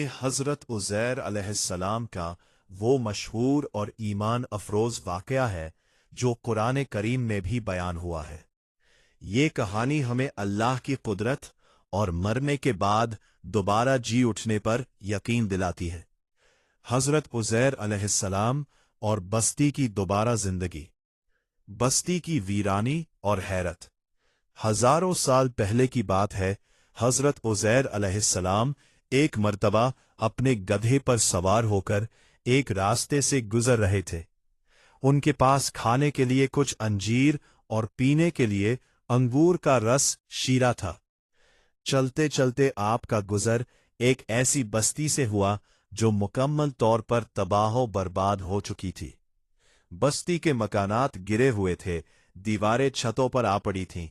में हजरत उज़ैर अलैहिस्सलाम का वो मशहूर और ईमान अफरोज वाक़या है जो कुरान करीम में भी बयान हुआ है। ये कहानी हमें अल्लाह की कुदरत और मरने के बाद दोबारा जी उठने पर यकीन दिलाती है। हजरत उज़ैर अलैहिस्सलाम और बस्ती की दोबारा जिंदगी। बस्ती की वीरानी और हैरत। हजारों साल पहले की बात है। हजरत उज़ैर अलैहिस्सलाम एक मर्तबा अपने गधे पर सवार होकर एक रास्ते से गुजर रहे थे। उनके पास खाने के लिए कुछ अंजीर और पीने के लिए अंगूर का रस शीरा था। चलते चलते आपका गुजर एक ऐसी बस्ती से हुआ जो मुकम्मल तौर पर तबाह बर्बाद हो चुकी थी। बस्ती के मकानात गिरे हुए थे, दीवारें छतों पर आ पड़ी थीं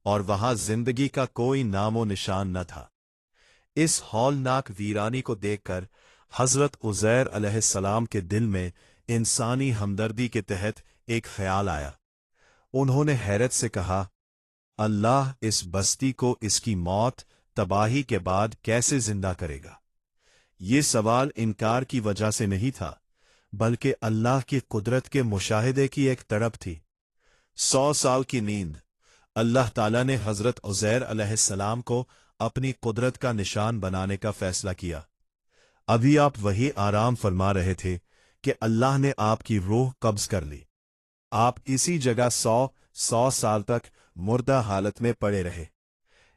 और वहां जिंदगी का कोई नामो निशान न था। इस हौलनाक वीरानी को देखकर हजरत उज़ैर अलैहिस्सलाम के दिल में इंसानी हमदर्दी के तहत एक ख्याल आया। उन्होंने हैरत से कहा, अल्लाह इस बस्ती को इसकी मौत तबाही के बाद कैसे जिंदा करेगा? ये सवाल इनकार की वजह से नहीं था, बल्कि अल्लाह की कुदरत के मुशाहिदे की एक तड़प थी। 100 साल की नींद। अल्लाह ताला ने हजरत उज़ैर अलैहिस्सलाम को अपनी कुदरत का निशान बनाने का फैसला किया। अभी आप वही आराम फरमा रहे थे कि अल्लाह ने आपकी रूह कब्ज कर ली। आप इसी जगह 100 साल तक मुर्दा हालत में पड़े रहे।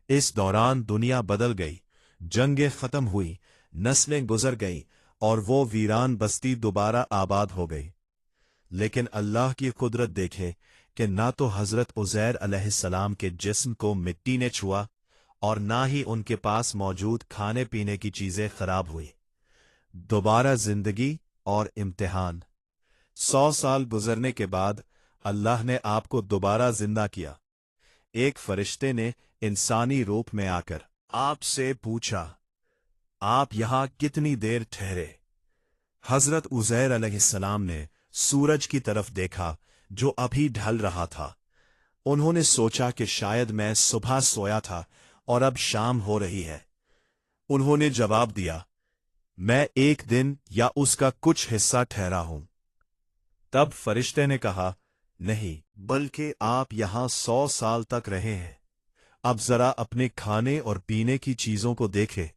इस दौरान दुनिया बदल गई, जंगें खत्म हुई, नस्लें गुजर गईं और वो वीरान बस्ती दोबारा आबाद हो गई। लेकिन अल्लाह की कुदरत देखे कि ना तो हजरत उज़ैर अलैहिस्सलाम के जिस्म को मिट्टी ने छुआ और ना ही उनके पास मौजूद खाने पीने की चीजें खराब हुई। दोबारा जिंदगी और इम्तिहान। 100 साल गुजरने के बाद अल्लाह ने आपको दोबारा जिंदा किया। एक फरिश्ते ने इंसानी रूप में आकर आपसे पूछा, आप यहां कितनी देर ठहरे? हजरत उज़ैर अलैहिस्सलाम ने सूरज की तरफ देखा जो अभी ढल रहा था। उन्होंने सोचा कि शायद मैं सुबह सोया था और अब शाम हो रही है। उन्होंने जवाब दिया, मैं एक दिन या उसका कुछ हिस्सा ठहरा हूं। तब फरिश्ते ने कहा, नहीं, बल्कि आप यहां 100 साल तक रहे हैं। अब जरा अपने खाने और पीने की चीजों को देखें।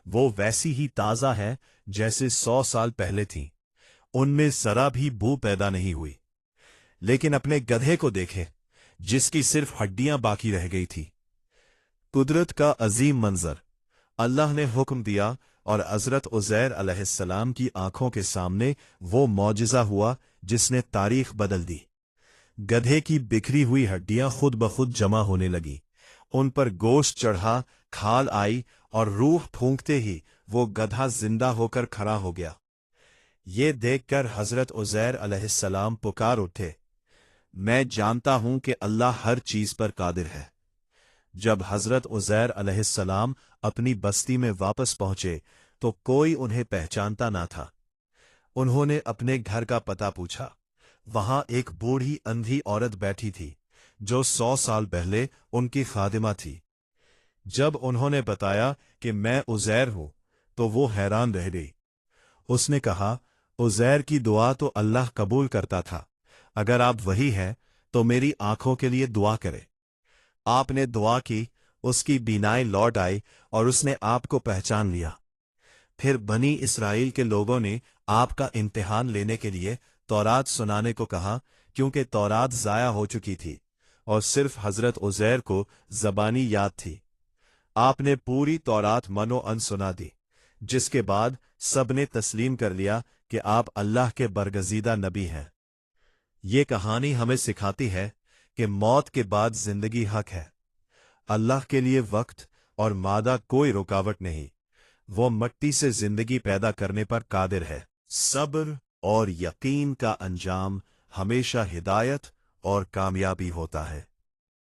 वो वैसी ही ताजा है जैसे 100 साल पहले थीं। उनमें जरा भी बू पैदा नहीं हुई। लेकिन अपने गधे को देखें, जिसकी सिर्फ हड्डियां बाकी रह गई थी। कुदरत का अजीम मंजर। अल्लाह ने हुक्म दिया और हजरत उज़ैर अलैहिस्सलाम की आंखों के सामने वो मौजिज़ा हुआ जिसने तारीख बदल दी। गधे की बिखरी हुई हड्डियां खुद ब खुद जमा होने लगी। उन पर गोश्त चढ़ा, खाल आई और रूह फूंकते ही वो गधा जिंदा होकर खड़ा हो गया। ये देखकर हजरत उज़ैर अलैहिस्सलाम पुकार उठे, मैं जानता हूं कि अल्लाह हर चीज पर कादिर है। जब हजरत उज़ैर अलैहिस्सलाम अपनी बस्ती में वापस पहुंचे तो कोई उन्हें पहचानता ना था। उन्होंने अपने घर का पता पूछा। वहां एक बूढ़ी अंधी औरत बैठी थी जो 100 साल पहले उनकी खादिमा थी। जब उन्होंने बताया कि मैं उज़ैर हूं तो वो हैरान रह गई। उसने कहा, उज़ैर की दुआ तो अल्लाह कबूल करता था। अगर आप वही हैं तो मेरी आंखों के लिए दुआ करें। आपने दुआ की, उसकी बीनाई लौट आई और उसने आपको पहचान लिया। फिर बनी इसराइल के लोगों ने आपका इम्तिहान लेने के लिए तौरात सुनाने को कहा, क्योंकि तौरात ज़ाया हो चुकी थी और सिर्फ हजरत उज़ैर को ज़बानी याद थी। आपने पूरी तौरात मनो अन सुना दी, जिसके बाद सबने तस्लीम कर लिया कि आप अल्लाह के बरगजीदा नबी हैं। ये कहानी हमें सिखाती है कि मौत के बाद जिंदगी हक है। अल्लाह के लिए वक्त और मादा कोई रुकावट नहीं। वो मिट्टी से जिंदगी पैदा करने पर कादिर है। सब्र और यकीन का अंजाम हमेशा हिदायत और कामयाबी होता है।